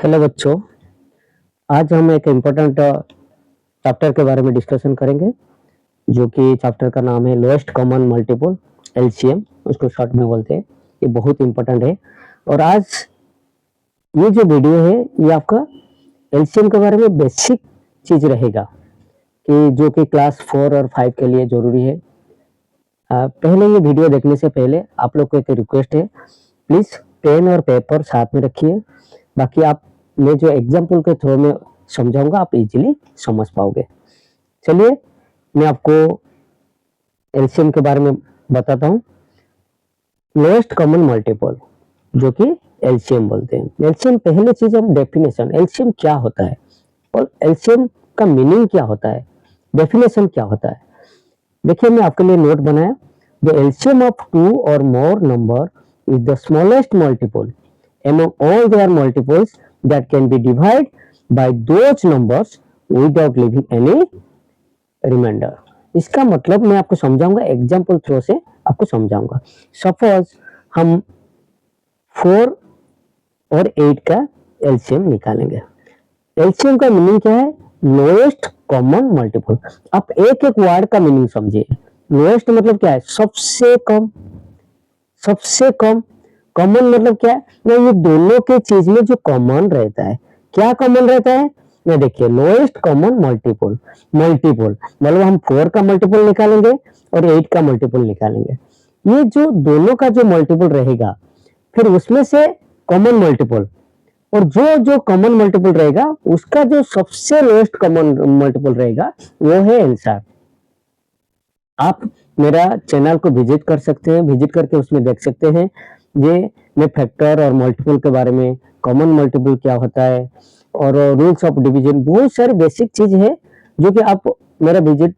Hello बच्चों, आज हम एक इम्पोर्टेंट चैप्टर के बारे में डिस्कशन करेंगे, जो कि चैप्टर का नाम है लोएस्ट कॉमन मल्टीपल एलसीएम, उसको शॉर्ट में बोलते हैं। ये बहुत इम्पोर्टेंट है। और आज ये जो वीडियो है ये आपका एलसीएम के बारे में बेसिक चीज रहेगा, कि जो कि क्लास 4 और 5 के लिए जरूरी है। पहले ये वीडियो देखने से पहले आप लोग को एक रिक्वेस्ट है, प्लीज पेन और पेपर साथ में रखिए। बाकी आप मैं जो एग्जाम्पल के थ्रू में समझाऊंगा आप इजीली समझ पाओगे। चलिए मैं आपको एलसीएम के बारे में बताता हूँ। लोएस्ट कॉमन मल्टीपल, जो कि एलसीएम बोलते हैं। एलसीएम पहले चीज हम डेफिनेशन, एलसीएम क्या होता है और एलसीएम का मीनिंग क्या होता है, डेफिनेशन क्या होता है। देखिए मैं आपके लिए नोट बनाया, द एलसीएम ऑफ टू और more number is the smallest multiple among all their multiples that can be divided by those numbers without leaving any remainder। इसका मतलब मैं आपको समझाऊंगा, एग्जाम्पल थ्रू से आपको समझाऊंगा। सपोज हम 4 और 8 का एलसीएम निकालेंगे। एलसीएम का मीनिंग क्या है? Lowest common multiple. आप एक एक वर्ड का मीनिंग समझिए। लोएस्ट मतलब क्या है? सबसे कम। सबसे कम। कॉमन मतलब क्या है? ना ये दोनों के चीज में जो कॉमन रहता है। क्या कॉमन रहता है ना? देखिए लोएस्ट कॉमन मल्टीपल। मल्टीपल मतलब हम 4 का मल्टीपल निकालेंगे और 8 का मल्टीपल निकालेंगे। ये जो दोनों का जो मल्टीपल रहेगा, फिर उसमें से कॉमन मल्टीपल, और जो जो कॉमन मल्टीपल रहेगा उसका जो सबसे लोएस्ट कॉमन मल्टीपल रहेगा वो है आंसर। आप मेरा चैनल को विजिट कर सकते हैं, विजिट करके उसमें देख सकते हैं। ये मैं फैक्टर और मल्टीपल के बारे में, कॉमन मल्टीपल क्या होता है और रूल्स ऑफ डिवीजन, बहुत सारी बेसिक चीज है जो कि आप मेरा विजिट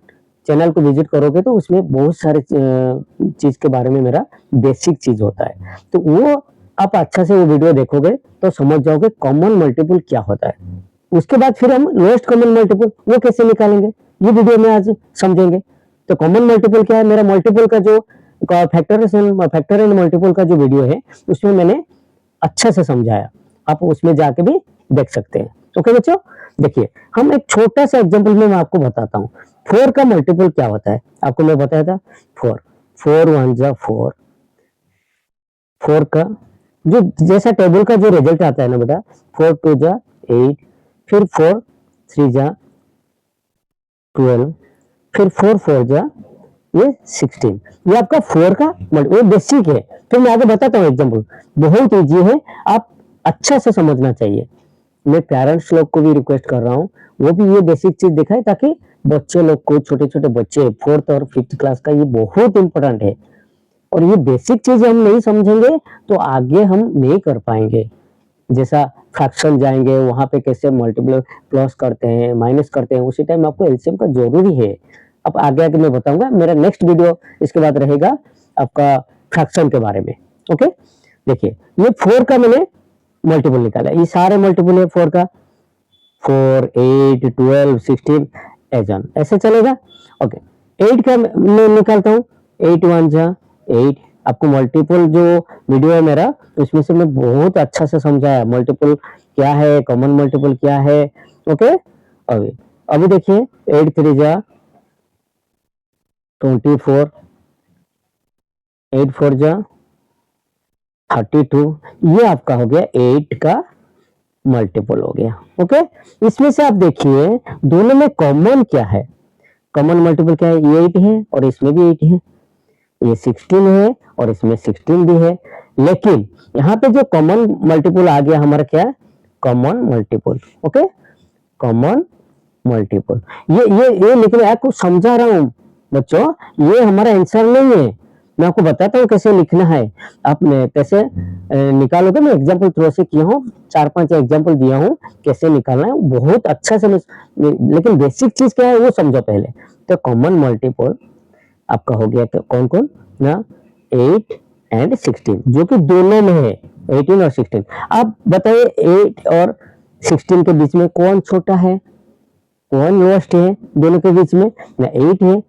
चैनल को विजिट करोगे तो उसमें बहुत सारे चीज के बारे में मेरा बेसिक चीज होता है। तो वो आप अच्छा से वो वीडियो देखोगे तो समझ जाओगे कॉमन मल्टीपल क्या होता है। उसके बाद फिर हम लोएस्ट कॉमन मल्टीपल वो कैसे निकालेंगे, ये वीडियो में आज समझेंगे। तो कॉमन मल्टीपल क्या है? मेरा मल्टीपल का जो फैक्टर एंड मल्टीपल का जो वीडियो है उसमें मैंने अच्छा से समझाया, आप उसमें जाके भी देख सकते हैं। ओके बच्चों, देखिए हम एक छोटा सा एग्जांपल में मैं आपको बताता हूँ। 4 का मल्टीपल क्या होता है आपको मैं बताया था। 4 4 1 जा 4, 4 का जो जैसा टेबल का जो रिजल्ट आता है ना बेटा, 4 2 जा 8, फिर 4 3 जा 12, फिर 4 4 जा ये 16। ये आपका 4 का वो बेसिक है। फिर मैं आगे बताता हूँ एग्जांपल, बहुत इजी है, आप अच्छा से समझना चाहिए। मैं पेरेंट्स लोग को भी रिक्वेस्ट कर रहा हूँ वो भी ये बेसिक चीज दिखाए, ताकि बच्चे लोग को, छोटे छोटे बच्चे 4th और 5th क्लास का, ये बहुत इंपॉर्टेंट है। और ये बेसिक चीज हम नहीं समझेंगे तो आगे हम नहीं कर पाएंगे। जैसा फ्रैक्शन जाएंगे वहां पे कैसे मल्टीपल प्लस करते हैं, माइनस करते हैं, उसी टाइम आपको एलसीएम का जरूरी है। अब आगे आगे मैं बताऊंगा, मेरा नेक्स्ट वीडियो इसके बाद रहेगा आपका फ्रैक्शन के बारे में। ओके, देखिए ये 4 का मैंने मल्टीपल निकाला, ये सारे मल्टीपल है 4 का, 4 8 12 16 एजन, ऐसे चलेगा। ओके, 8 का मैं निकालता हूँ, 8 1 जा 8। आपको मल्टीपल जो वीडियो है मेरा उसमें से मैं बहुत अच्छा से समझाया मल्टीपल क्या है, कॉमन मल्टीपल क्या है। ओके, अभी अभी देखिए 8 3 जा 24, 8 4 जा 32, ये आपका हो गया 8 का मल्टीपल हो गया। ओके, इसमें से आप देखिए दोनों में कॉमन क्या है। कॉमन मल्टीपल क्या है? ये 8 है और इसमें भी 8 है, ये 16 है और इसमें 16 भी है। लेकिन यहाँ पे जो कॉमन मल्टीपल आ गया हमारा क्या है? Common multiple. Okay, common multiple, ये लेकिन आपको समझा रहा हूँ बच्चों, ये हमारा आंसर नहीं है। मैं आपको बताता हूँ कैसे लिखना है। आप कैसे निकालोगे, मैं एग्जांपल थ्रू से किया हूँ, 4-5 एग्जांपल दिया हूँ कैसे निकालना है, बहुत अच्छा से। लेकिन बेसिक चीज क्या है वो समझो पहले। तो कॉमन मल्टीपल आपका हो गया कौन कौन ना, 8 एंड 16, जो कि दोनों में है, 18 और 16। आप बताइए 8 और 16 के बीच में कौन छोटा है, कौन लोएस्ट है दोनों के बीच में ना? 8 है।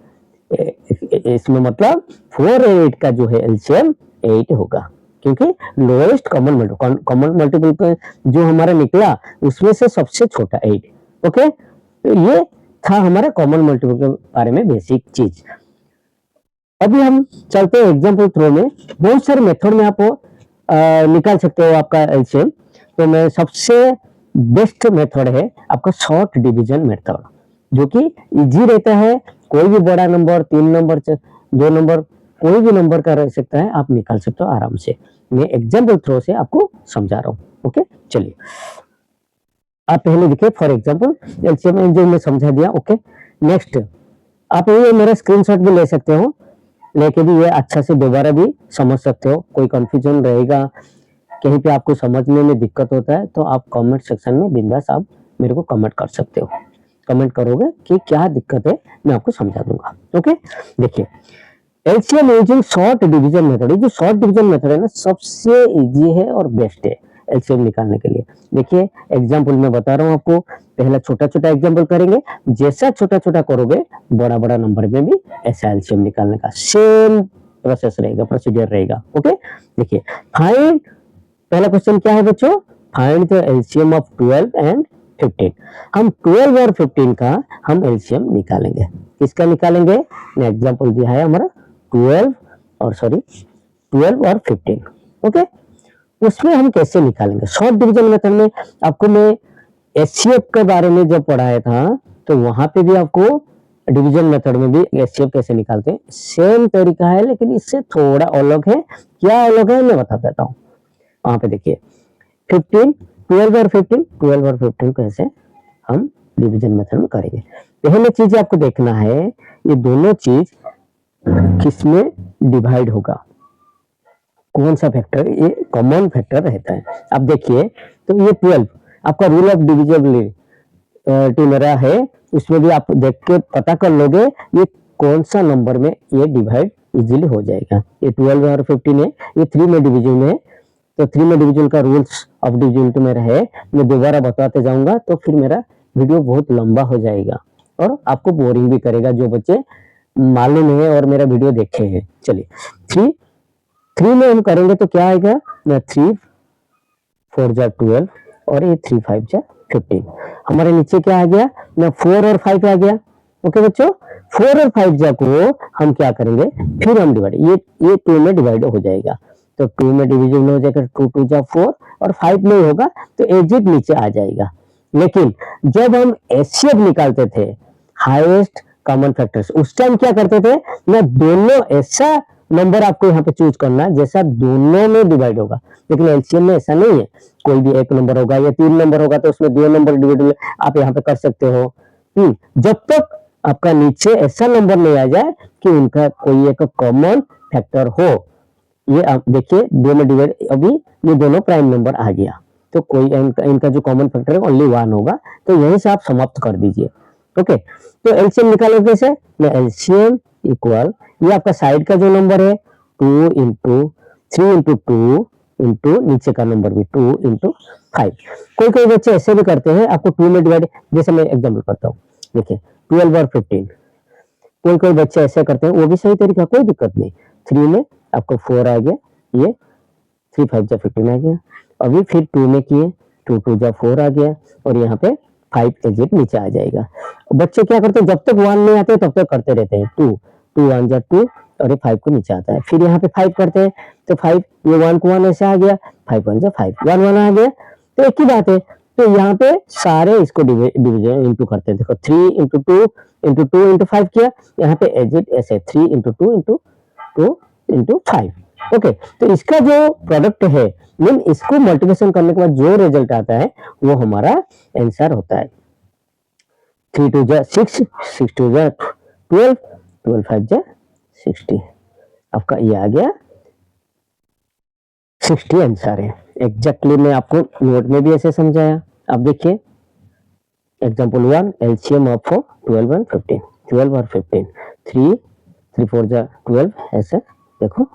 इसमें मतलब 4 और 8 का जो है एलसीएम 8 होगा। क्योंकि लोएस्ट कॉमन मल्टीपल पे जो हमारा निकला उसमें से सबसे छोटा 8। ओके, तो ये था हमारा कॉमन मल्टीपल के बारे में बेसिक चीज। अभी हम चलते हैं एग्जाम्पल थ्रो में। बहुत सारे मेथड में आप निकाल सकते हो आपका एलसीएम। तो मैं सबसे बेस्ट मेथड है आपका शॉर्ट डिवीजन मेथड, जो कि इजी रहता है। कोई भी बड़ा नंबर 3 नंबर 2 नंबर कोई भी नंबर का रह सकता है, आप निकाल सकते हो आराम से। मैं एग्जाम्पल थ्रो से आपको समझा रहा हूँ। ओके, चलिए आप पहले देखिए। फॉर एग्जाम्पल एलसीएम जो मैं समझा दिया। ओके, नेक्स्ट आप ये मेरा स्क्रीनशॉट भी ले सकते हो, लेके भी ये अच्छा से दोबारा भी समझ सकते हो। कोई कंफ्यूजन रहेगा, कहीं पे आपको समझने में दिक्कत होता है, तो आप कमेंट सेक्शन में बिंदास आप मेरे को कमेंट कर सकते हो। कमेंट करोगे कि क्या दिक्कत है, मैं आपको समझा दूंगा। ओके, देखिए LCM using short division method. ये जो शॉर्ट डिवीजन मेथड है ना, सबसे इजी है और बेस्ट है एलसीएम निकालने के लिए। देखिए एग्जाम्पल मैं बता रहा हूँ आपको। पहला छोटा छोटा एग्जाम्पल करेंगे, जैसा छोटा छोटा करोगे बड़ा बड़ा नंबर में भी ऐसा एलसीएम निकालने का सेम प्रोसेस रहेगा, प्रोसीजर रहेगा। ओके, देखिए फाइंड, पहला क्वेश्चन क्या है बच्चों, find the LCM of 12 and 15। हम 12 और 15 का हम एलसीएम निकालेंगे। किसका निकालेंगे, मैं एग्जाम्पल दिया है हमारा 12 और 15। ओके, उसमें हम कैसे निकालेंगे शॉर्ट डिवीजन मेथड में। आपको मैं एचसीएफ के बारे में जब पढ़ाया था, तो वहां पे भी आपको डिवीजन मेथड में भी एचसीएफ कैसे निकालते हैं सेम तरीका है, लेकिन इससे थोड़ा अलग है। क्या अलग है मैं बता देता हूँ। वहां पे देखिए 12 और 15 कैसे हम डिवीजन मेथड में करेंगे। पहले चीज आपको देखना है, ये दोनों चीज किसमें डिवाइड होगा, कौन सा फैक्टर, ये कॉमन फैक्टर रहता है। अब देखिए तो ये 12 आपका रूल ऑफ डिविजिबिलिटी मेरा है, उसमें भी आप देख के पता कर लोगे ये कौन सा नंबर में ये डिवाइड इजीली हो जाएगा। ये 12 और 15 है, ये 3 में डिवीजन है। तो 3 में डिवीजन का रूल्स ऑफ डिविजिबिलिटी मेरा है, मैं दोबारा बताते जाऊंगा तो फिर मेरा वीडियो बहुत लंबा हो जाएगा और आपको बोरिंग भी करेगा, जो बच्चे मालूम है और मेरा वीडियो देखे हैं। चलिए 3 में हम करेंगे तो क्या आएगा, 3 4 जा 12 और ये 3 5 जा 15। हमारे नीचे क्या आ गया, 4 और 5 आ गया। ओके बच्चों, 4 और 5 जा को हम क्या करेंगे, फिर हम डिवाइड, ये 2 में डिवाइड हो जाएगा। तो 2 में डिवीजन हो जाएगा, 2 2 जा 4 और 5 में होगा तो एग्जिट नीचे आ जाएगा। लेकिन जब हम एचसीएफ निकालते थे, हाईएस्ट कॉमन फैक्टर्स, उस टाइम क्या करते थे ना, दोनों ऐसा नंबर आपको यहाँ पे चूज करना है जैसा दोनों में डिवाइड होगा। लेकिन एलसीएम में ऐसा नहीं है, कोई भी एक नंबर होगा या 3 नंबर होगा तो उसमें 2 नंबर डिवाइड आप यहाँ पे कर सकते हो। जब तक आपका नीचे ऐसा नंबर नहीं आ जाए कि उनका कोई एक कॉमन फैक्टर हो। ये आप देखिए 2 में डिवाइड, अभी ये दोनों प्राइम नंबर आ गया, तो कोई इनका जो कॉमन फैक्टर है ओनली 1 होगा, तो यहीं से आप समाप्त कर दीजिए। ओके, तो एलसीएम निकालो कैसे, एलसीएम इक्वल, ये आपका साइड का जो नंबर है 2 इंटू 3 इंटू 2 इंटू नीचे का नंबर भी 2 इंटू 5। कोई कोई बच्चे ऐसे भी करते हैं, आपको 2 में डिवाइड, जैसे मैं एग्जाम्पल करता हूँ। देखिए 12 और 15, कोई कोई बच्चे ऐसे करते हैं, वो भी सही तरीका, कोई दिक्कत नहीं। 3 में आपको 4 आ गया, ये 3 5 जा 15 आ गया। अभी फिर 2 में किए, 2 2 जा 4 आ गया और यहाँ पे 5 एग्जिट नीचे आ जाएगा। बच्चे क्या करते हैं, जब तक 1 नहीं आते तब तक करते रहते हैं, 2 2 1 जा 2 और ये 5 को नीचे आता है। फिर यहाँ पे 5 करते हैं तो 5, ये 1 को 1 ऐसे आ गया, 5 1 जा 5, 1 1 आ गया। तो एक ही बात है, तो यहाँ पे सारे इसको डिवीजन इंटू करते हैं। देखो 3 इंटू 2 इंटू 2 इंटू 5 किया, यहाँ पे एग्जिट ऐसे 3 इंटू 2 इंटू 2 इंटू 5। ओके, तो इसका जो प्रोडक्ट है, मीन इसको मल्टीप्लिकेशन करने के बाद जो रिजल्ट आता है वो हमारा आंसर होता है। 3 2 जा 6, 6 2 जा 12, 12 5 जा 60, आपका ये आ गया 60 आंसर है। एग्जैक्टली मैं आपको नोट में भी ऐसे समझाया। अब देखिए एग्जांपल 1, एलसीएम ऑफ 12 और 15, 12 और 15, 3 3 4 जा 12, ऐसे देखो।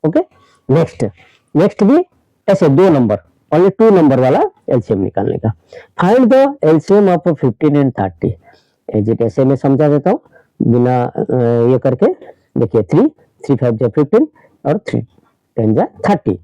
ओके, नेक्स्ट भी ऐसे 2 नंबर, ओनली 2 नंबर वाला एलसीएम निकालने का। Find the LCM of 15 and 30। Agit ऐसे में समझा देता हूँ बिना ये करके। देखिए 3 3 5 जा 15 और 3 10 जा 30।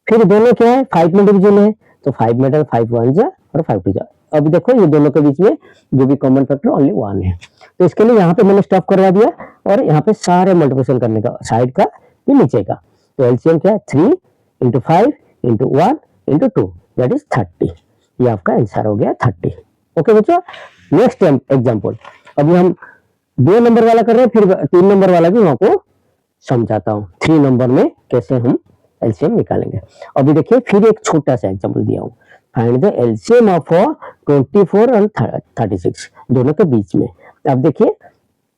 फिर दोनों क्या है 5 में डिविजिबल है, तो 5 में 5 1 जा और 5 2 जा। अभी देखो ये दोनों के बीच में जो भी कॉमन फैक्टर ओनली 1 है, तो इसके लिए यहाँ पे मैंने स्टॉप करवा दिया और यहाँ पे सारे मल्टीप्लिकेशन करने का साइड का ये नीचे का। तो एलसीएम क्या है 3 into 5 into 1 into 2 that is 30। ये आपका आंसर हो गया 30। ओके बच्चों, नेक्स्ट एग्जाम्पल अभी हम 2 नंबर वाला कर रहे हैं, फिर 3 नंबर वाला भी मैं आपको समझाता हूँ 3 नंबर में कैसे हम एलसीएम निकालेंगे। अभी देखिए फिर एक छोटा सा एग्जाम्पल दिया हूँ, फाइंड द एलसीएम ऑफ 24 और 36 दोनों के बीच में। अब देखिए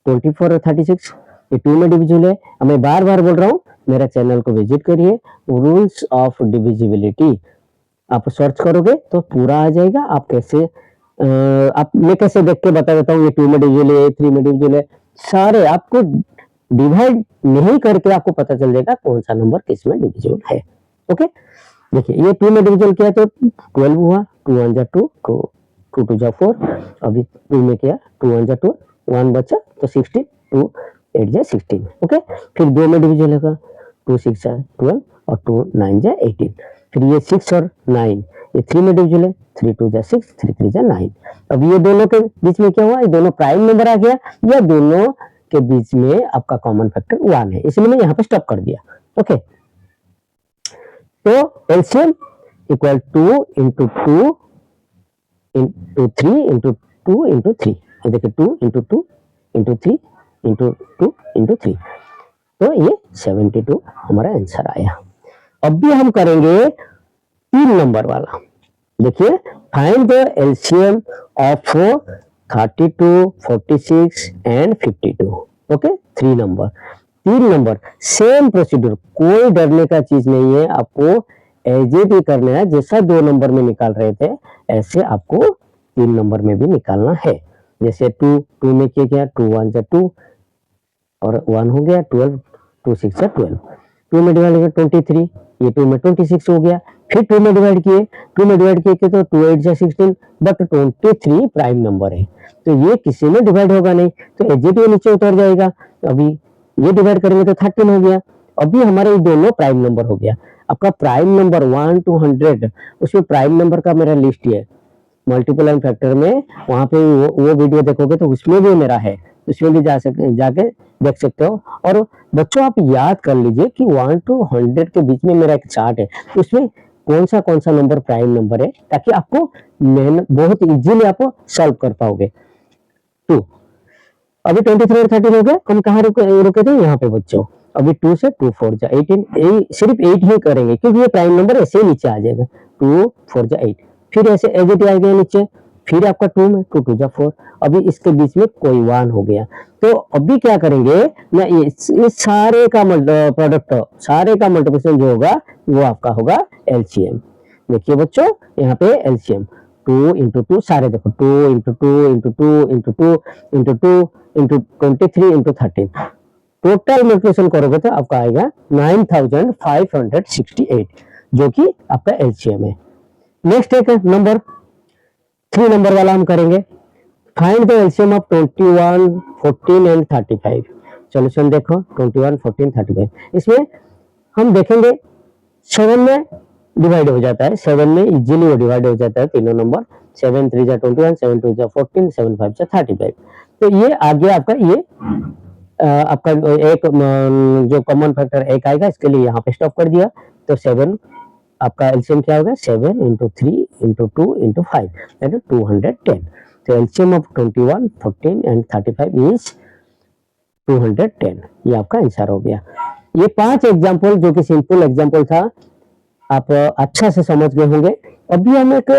24 और 36 ये 2 में डिविजिबल है। मैं बार बार बोल रहा हूँ मेरा चैनल को विजिट करिए, रूल्स ऑफ डिविजिबिलिटी आप सर्च करोगे तो पूरा आ जाएगा। आप कैसे आप मैं कैसे देख के बता देता हूँ ये 2 में डिविजिबल है, 3 में डिविजिबल है, सारे आपको डिवाइड नहीं करके आपको पता चल जाएगा कौन सा नंबर किस में डिविजिबल है। ओके देखिए ये 2 में डिविजिबल किया तो 12 हुआ, 2 1 जा 2, 2 2 जा 4, अभी 2 में किया 2 1 जा 2, 1 बचा तो 16, 2 8 जा 16। ओके फिर 2 में डिविजिबल होगा 2 6 जा 12 और 2 9 जा 18। फिर ये 6 और 9 ये 3 में डिविजिबल है, 3 2 जा 6, 3 3 जा 9। अब ये दोनों के बीच में क्या हुआ, ये दोनों प्राइम नंबर आ गया, या दोनों के बीच में आपका कॉमन फैक्टर 1 है, इसलिए मैं यहाँ पे स्टॉप कर दिया। ओके तो LCM equal 2 into 2 into 3 into 2 into 3, ये देखिए 2 इंटू 2 इंटू 3 इंटू 2 इंटू 3, तो ये 72 हमारा आंसर आया। अब भी हम करेंगे 3 नंबर वाला। देखिए find the LCM of 32 46 and 52। Okay 3 number 3 number same procedure, कोई डरने का चीज नहीं है, आपको एज इट ही करना है। जैसा 2 नंबर में निकाल रहे थे ऐसे आपको 3 नंबर में भी निकालना है। जैसे 2 में क्या 2 1 जा 2 और 1 हो गया 12, 2 6 जा 12, 2 में डिवाइड किया 23, ये 2 में 26 हो गया। फिर 2 में डिवाइड किए, 2 में डिवाइड किए तो 2 8 जा 16, बट 23 प्राइम नंबर है तो ये किसी में डिवाइड होगा नहीं, तो एजेटिव नीचे उतर जाएगा। अभी ये डिवाइड करेंगे तो 13 हो गया। अभी हमारे दोनों प्राइम नंबर हो गया। आपका प्राइम नंबर 1 to 100 उसमें प्राइम नंबर का मेरा लिस्ट है मल्टीपल एंड फैक्टर में, वहां पे वो वीडियो देखोगे तो उसमें भी मेरा है, उसमें भी जाके देख सकते हो। और बच्चों आप याद कर लीजिए कि 1 to 100 के बीच में मेरा एक चार्ट है, उसमें कौन सा नंबर प्राइम नंबर है, ताकि आपको बहुत इजीली आप सॉल्व कर पाओगे। तो अभी 23 और 13 हो गया, हम कहाँ रुके थे यहाँ पे बच्चों। अभी 2 से 2 4 जा 18, सिर्फ 8 ही करेंगे क्योंकि ये प्राइम नंबर ऐसे ही नीचे आ जाएगा। 2 4 जा 8, फिर ऐसे एज इट आएगा नीचे, फिर आपका 2 में 2 2 जा 4, अभी इसके बीच में कोई 1 हो गया। तो अभी क्या करेंगे ना, ये सारे का प्रोडक्ट, सारे का मल्टीप्लिकेशन जो होगा वो आपका होगा एलसीएम। देखिए बच्चों यहाँ पे एलसीएम 2 इंटू 2, सारे देखो 2 into 2 into 2 into 2 into 2 into 23 into 13, total multiplication करोगे तो आपका आएगा 9568, जो कि आपका एलसीएम है। नेक्स्ट एक नंबर 3 नंबर वाला हम करेंगे, find the LCM of 21 14 and 35। Solution देखो 21 14 35, इसमें हम देखेंगे 7 में डिवाइड हो जाता है, 7 में इजीली वो डिवाइड हो जाता है तीनों नंबर, 7 3 जा 21, 7 2 जा 14, 7 5 जा 35। तो ये आगे आपका ये आपका एक जो कॉमन फैक्टर एक आएगा, इसके लिए यहाँ पे स्टॉप कर दिया। तो 7 आपका एलसीएम क्या होगा 7 into 3 into 2 into 5 that is 210। तो एलसीएम ऑफ 21 14 एंड 35 इज 210, ये आपका आंसर हो गया। ये 5 एग्जाम्पल जो कि सिंपल एग्जाम्पल था, आप अच्छा से समझ गए होंगे। अभी हम एक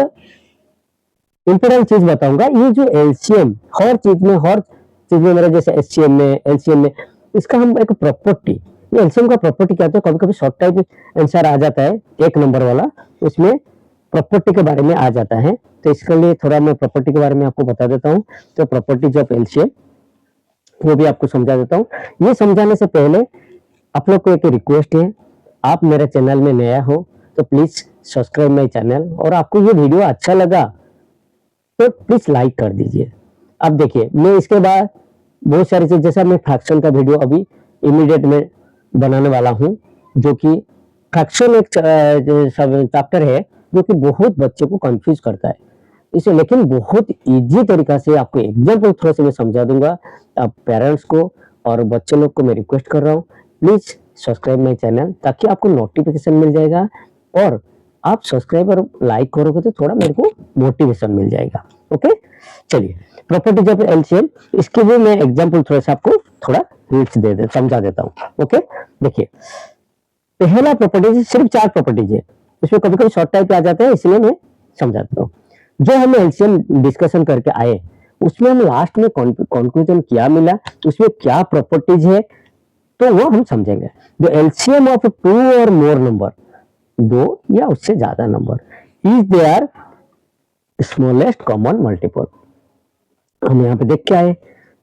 इंपॉर्टेंट चीज बताऊंगा, ये जो एलसीएम हर चीज में मेरा जैसे एचसीएम में एलसीएम में इसका हम एक प्रॉपर्टी, ये एलसीएम का प्रॉपर्टी क्या होता है, कभी कभी शॉर्ट टाइप आंसर आ जाता है एक नंबर वाला, उसमें प्रॉपर्टी के बारे में आ जाता है। तो इसके लिए थोड़ा मैं प्रॉपर्टी के बारे में आपको बता देता हूँ। तो प्रॉपर्टीज ऑफ एलसीएम वो भी आपको समझा देता हूँ। ये समझाने से पहले आप लोग को एक रिक्वेस्ट है, आप मेरे चैनल में नया हो तो प्लीज सब्सक्राइब माई चैनल, और आपको ये वीडियो अच्छा लगा तो प्लीज लाइक कर दीजिए। अब देखिए मैं इसके बाद बहुत सारी चीज, जैसा मैं फ्रैक्शन का वीडियो अभी इमीडिएट में बनाने वाला हूँ, जो कि फ्रैक्शन एक चैप्टर है जो कि बहुत बच्चे को कंफ्यूज करता है इसे, लेकिन बहुत इजी तरीका से आपको एग्जाम्पल थ्रू से मैं समझा दूंगा। आप पेरेंट्स को और बच्चे लोग को मैं रिक्वेस्ट कर रहा हूँ, प्लीज सब्सक्राइब माई चैनल ताकि आपको नोटिफिकेशन मिल जाएगा, और आप सब्सक्राइब और लाइक करोगे तो थोड़ा मेरे को मोटिवेशन मिल जाएगा। ओके, चलिए प्रॉपर्टीज ऑफ एलसीएम, इसके भी मैं एग्जाम्पल थ्रू से आपको थोड़ा हिंट्स समझा देता हूँ। ओके, देखिए पहला प्रॉपर्टीज सिर्फ 4 प्रॉपर्टीज है, इसमें कभी कभी शॉर्ट टाइप पे आ जाते हैं, इसलिए मैं समझा देता हूँ। जो हम एलसीएम डिस्कशन करके आए उसमें हम लास्ट में कंक्लूजन क्या मिला, उसमें क्या प्रॉपर्टीज है, तो वो हम समझेंगे। द एलसीएम ऑफ 2 और मोर नंबर, 2 या उससे ज्यादा number is there smallest common multiple. हम यहाँ पे देख के आए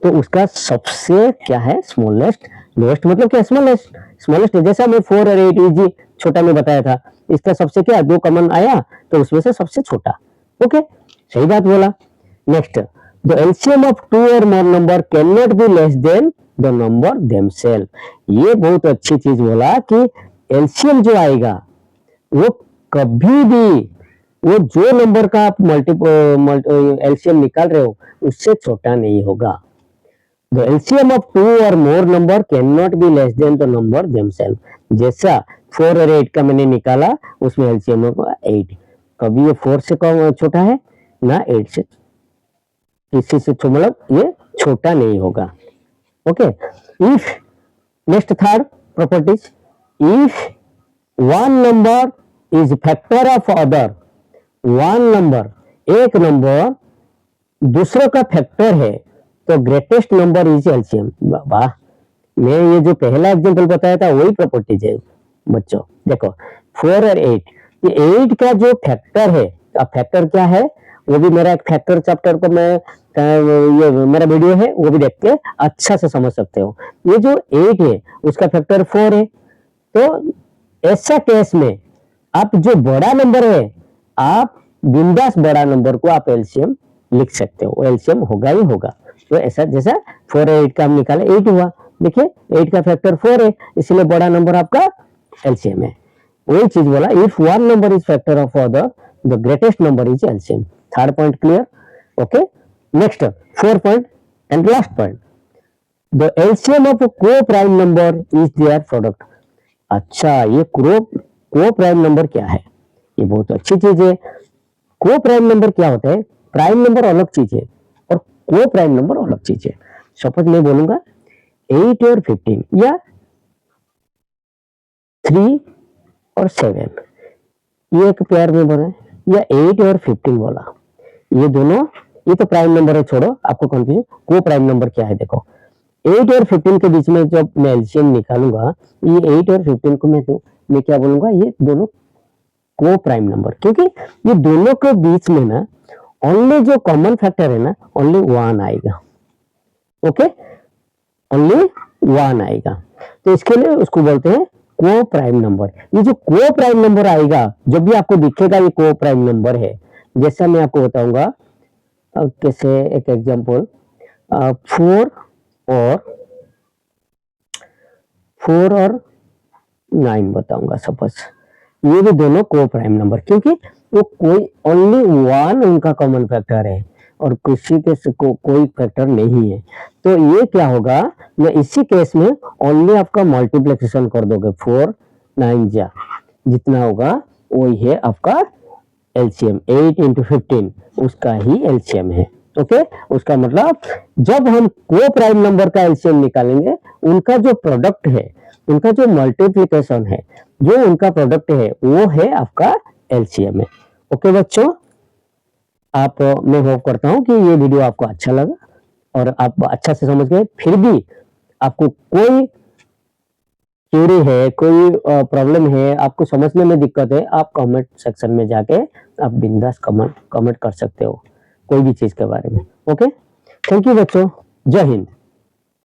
तो उसका सबसे क्या है स्मॉलेस्ट, लोएस्ट मतलब क्या स्मॉलेस्ट, स्मॉलेस्ट जैसा मैं 4 और 8 इजी छोटा में बताया था, इसका सबसे क्या 2 कॉमन आया तो उसमें से सबसे छोटा। ओके, सही बात बोला। नेक्स्ट, द एलसीएम ऑफ 2 और more number cannot be less than the number themselves. ये बहुत अच्छी चीज बोला कि एलसीएम जो आएगा वो कभी भी वो जो नंबर का आप मल्टीपल एलसीएम निकाल रहे हो उससे छोटा नहीं होगा। द एलसीएम ऑफ 2 और more number cannot be less than the number themselves. जैसा 4 और 8 का मैंने निकाला उसमें एलसीएम होगा 8, कभी ये 4 से कम छोटा है ना 8 से, इसी से मतलब ये छोटा नहीं होगा। Okay, if next third properties, if one number is factor of other, one number एक नंबर दूसरे का फैक्टर है तो ग्रेटेस्ट नंबर इज एलसीएम। वाह, मैं ये जो पहला एग्जांपल बताया था वही प्रॉपर्टीज है बच्चों। देखो 4 और 8, ये 8 का जो फैक्टर है, अब फैक्टर क्या है वो भी मेरा एक फैक्टर चैप्टर को मैं ये मेरा वीडियो है वो भी देख के अच्छा से समझ सकते हो। ये जो 8 है उसका फैक्टर 4 है, तो ऐसा केस में आप जो बड़ा नंबर है आप बिंदास बड़ा नंबर को आप एलसीएम लिख सकते हो, एलसीएम होगा ही होगा। तो ऐसा जैसा 4 और 8 का हम निकाले 8 हुआ, देखिए 8 का फैक्टर 4 है इसलिए बड़ा नंबर आपका एलसीएम है। वही चीज बोला, if one number is factor of other the greatest number is LCM. Third point clear. Okay, next 4 point and last point, the LCM of coprime number is their product. अच्छा, ये को prime number क्या है, ये बहुत अच्छी चीज है। को प्राइम नंबर क्या होता है, प्राइम नंबर अलग चीज है और को प्राइम नंबर अलग चीज है। सपोज मैं बोलूंगा 8 और 15 या 3 और 7, ये एक पेयर में बोला या 8 और 15 बोला, ये दोनों, ये तो प्राइम नंबर है, छोड़ो आपको कंफ्यूजन। को प्राइम नंबर क्या है, देखो 8 और 15 के बीच में जब मैं एलसीएम निकालूंगा ये 8 और 15 को मैं क्या बोलूंगा, ये दोनों को प्राइम नंबर, क्योंकि ये दोनों के बीच में ना ओनली जो कॉमन फैक्टर है ना ओनली 1 आएगा। ओके, ओनली 1 आएगा, तो इसके लिए उसको बोलते हैं को प्राइम नंबर। ये जो को प्राइम नंबर आएगा जब भी आपको दिखेगा ये को प्राइम नंबर है, जैसा मैं आपको बताऊंगा कैसे, एक एग्जांपल 4 और 9 बताऊंगा। सपोज ये भी दोनों को प्राइम नंबर, क्योंकि वो कोई ओनली 1 उनका कॉमन फैक्टर है और किसी के कोई फैक्टर नहीं है, तो ये क्या होगा, मैं इसी केस में ओनली आपका मल्टीप्लिकेशन कर दोगे, 4 9 जा जितना होगा वही है आपका एलसीएम, 8 into 15 उसका ही एलसीएम है। ओके, उसका मतलब जब हम को प्राइम नंबर का एलसीएम निकालेंगे उनका जो प्रोडक्ट है, उनका जो मल्टीप्लिकेशन है, जो उनका प्रोडक्ट है वो है आपका एलसीएम है। ओके बच्चों, आप मैं होप करता हूं कि ये वीडियो आपको अच्छा लगा और आप अच्छा से समझ गए। फिर भी आपको कोई क्यूरी है, कोई प्रॉब्लम है, आपको समझने में दिक्कत है, आप कमेंट सेक्शन में जाके आप बिंदास कमेंट कर सकते हो कोई भी चीज के बारे में। ओके, थैंक यू बच्चों, जय हिंद।